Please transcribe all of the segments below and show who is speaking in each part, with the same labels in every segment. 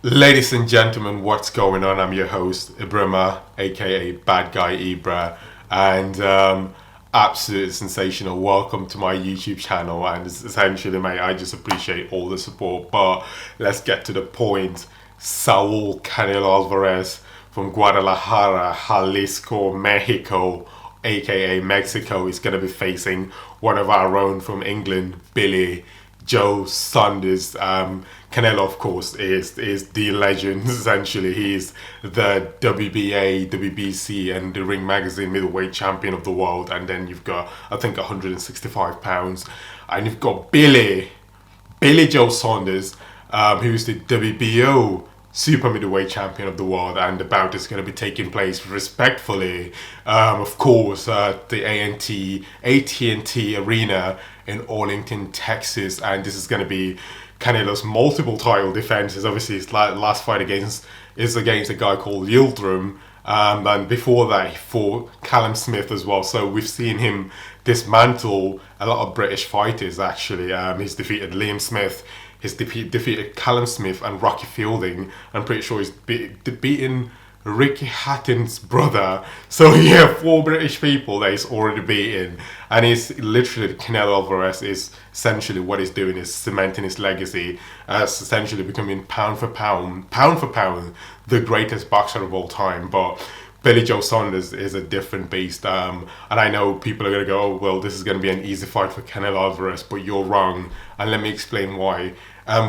Speaker 1: Ladies and gentlemen, what's going on? I'm your host, Ibrahima, aka Bad Guy Ibra, and absolutely sensational. Welcome to my YouTube channel. And essentially, mate, I just appreciate all the support. But let's get to the point. Saul Canelo Alvarez from Guadalajara, Jalisco, Mexico, aka Mexico, is going to be facing one of our own from England, Billy Joe Saunders. Canelo, of course, is the legend. Essentially, he's the WBA, WBC, and the Ring Magazine middleweight champion of the world. And then you've got, I think, 165 pounds, and you've got Billy Joe Saunders, who's the WBO super middleweight champion of the world, and the bout is going to be taking place respectfully, of course, at the AT&T Arena in Arlington, Texas, and this is going to be Canelo's multiple title defenses. Obviously, his last fight is against a guy called Yildirim, and before that, he fought Callum Smith as well. So we've seen him dismantle a lot of British fighters. Actually, he's defeated Liam Smith. He's defeated Callum Smith and Rocky Fielding. I'm pretty sure he's beaten Ricky Hatton's brother. So yeah, 4 British people that he's already beaten. And he's literally, Canelo Alvarez is essentially what he's doing is cementing his legacy as essentially becoming pound for pound, the greatest boxer of all time. But Billy Joe Saunders is a different beast. And I know people are going to go, oh, well, this is going to be an easy fight for Canelo Alvarez, but you're wrong. And let me explain why.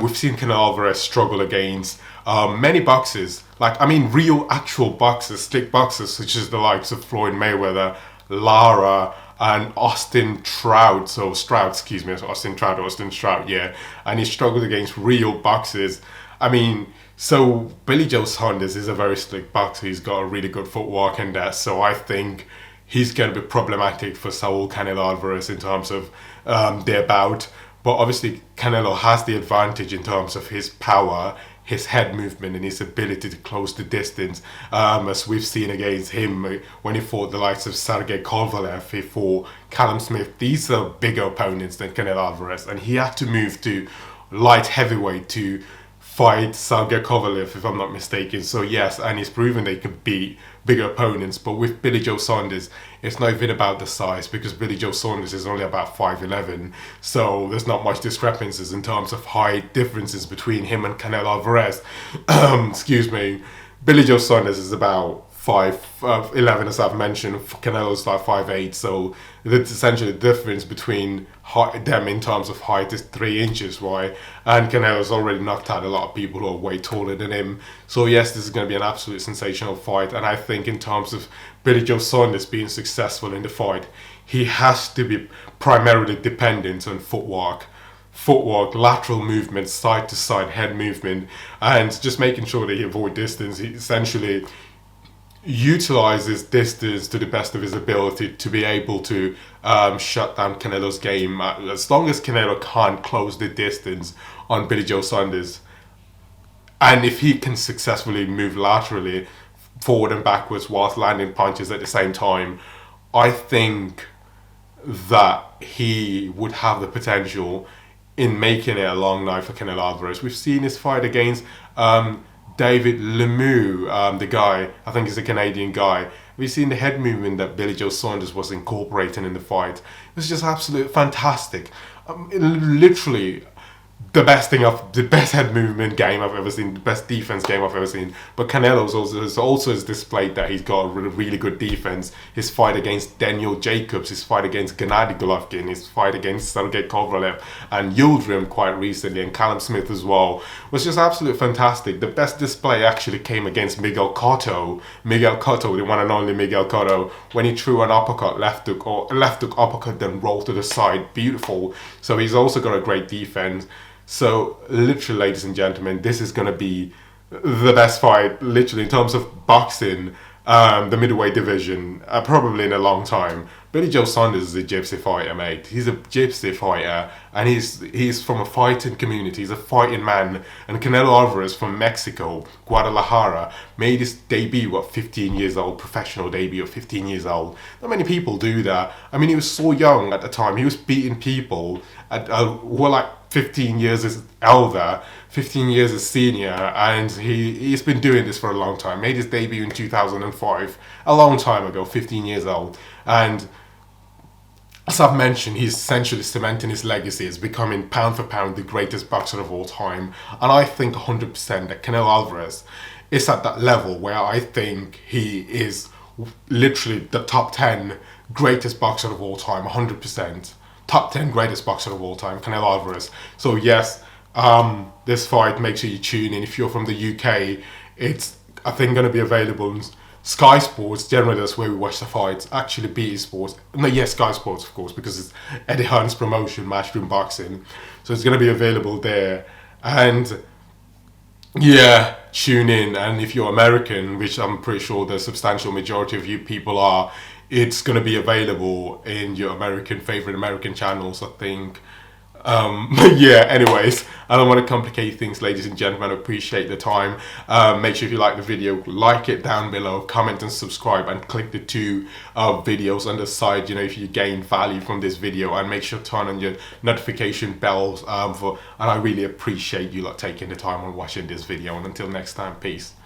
Speaker 1: We've seen Canelo Alvarez struggle against many boxers, real actual boxers, slick boxers, such as the likes of Floyd Mayweather, Lara, and Austin Trout. Austin Trout, yeah. And he struggled against real boxers. So Billy Joe Saunders is a very slick boxer. He's got a really good footwork and that. So I think he's going to be problematic for Saul Canelo Alvarez in terms of their bout. But obviously, Canelo has the advantage in terms of his power, his head movement, and his ability to close the distance. As we've seen against him when he fought the likes of Sergey Kovalev, he fought Callum Smith. These are bigger opponents than Canelo Alvarez, and he had to move to light heavyweight to fight Sergey Kovalev, if I'm not mistaken. So yes, and he's proven they can beat bigger opponents. But with Billy Joe Saunders, it's not even about the size, because Billy Joe Saunders is only about 5'11". So there's not much discrepancies in terms of height differences between him and Canelo Alvarez. Excuse me. Billy Joe Saunders is about 5'11", as I've mentioned. Canelo's like 5'8", so that's essentially the difference between them in terms of height is 3 inches, right? And Canelo's already knocked out a lot of people who are way taller than him. So yes, this is going to be an absolute sensational fight, and I think in terms of Billy Joe Saunders being successful in the fight, he has to be primarily dependent on footwork, lateral movement, side to side head movement, and just making sure that he avoid distance. He essentially utilizes distance to the best of his ability to be able to shut down Canelo's game. As long as Canelo can't close the distance on Billy Joe Saunders, and if he can successfully move laterally, forward and backwards, whilst landing punches at the same time, I think that he would have the potential in making it a long night for Canelo Alvarez. We've seen his fight against David Lemieux, the guy, I think he's a Canadian guy. We've seen the head movement that Billy Joe Saunders was incorporating in the fight. It was just absolutely fantastic. Literally the best head movement game I've ever seen, the best defense game I've ever seen. But Canelo's also has displayed that he's got a really good defense. His fight against Daniel Jacobs, his fight against Gennady Golovkin, his fight against Sergey Kovalev and Yildirim quite recently, and Callum Smith as well, was just absolutely fantastic. The best display actually came against Miguel Cotto, the one and only Miguel Cotto, when he threw an uppercut, left hook uppercut, then rolled to the side. Beautiful. So he's also got a great defense. So literally, ladies and gentlemen, this is going to be the best fight, literally, in terms of boxing, the middleweight division, probably in a long time. Billy Joe Saunders is a gypsy fighter, mate. He's a gypsy fighter, and he's from a fighting community. He's a fighting man. And Canelo Alvarez from Mexico, Guadalajara, made his debut at 15 years old, professional debut at 15 years old. Not many people do that. He was so young at the time. He was beating people who were like 15 years as elder, 15 years as senior, and he's been doing this for a long time. Made his debut in 2005, a long time ago, 15 years old. And as I've mentioned, he's essentially cementing his legacy as becoming pound for pound the greatest boxer of all time. And I think 100% that Canelo Alvarez is at that level where I think he is literally the top 10 greatest boxer of all time, 100%. Top 10 greatest boxer of all time, Canelo Alvarez. So yes, this fight, make sure you tune in. If you're from the UK, it's, I think, going to be available on Sky Sports. Generally, that's where we watch the fights. Actually, BT Sports. No, yes, Sky Sports, of course, because it's Eddie Hearn's promotion, Matchroom Boxing. So it's going to be available there. And yeah, tune in. And if you're American, which I'm pretty sure the substantial majority of you people are, it's going to be available in your favorite American channels, I think. Yeah, anyways, I don't want to complicate things, ladies and gentlemen. I appreciate the time. Make sure if you like the video, like it down below, comment and subscribe, and click the two videos on the side, if you gain value from this video, and make sure to turn on your notification bells, and I really appreciate you taking the time on watching this video. And until next time, peace.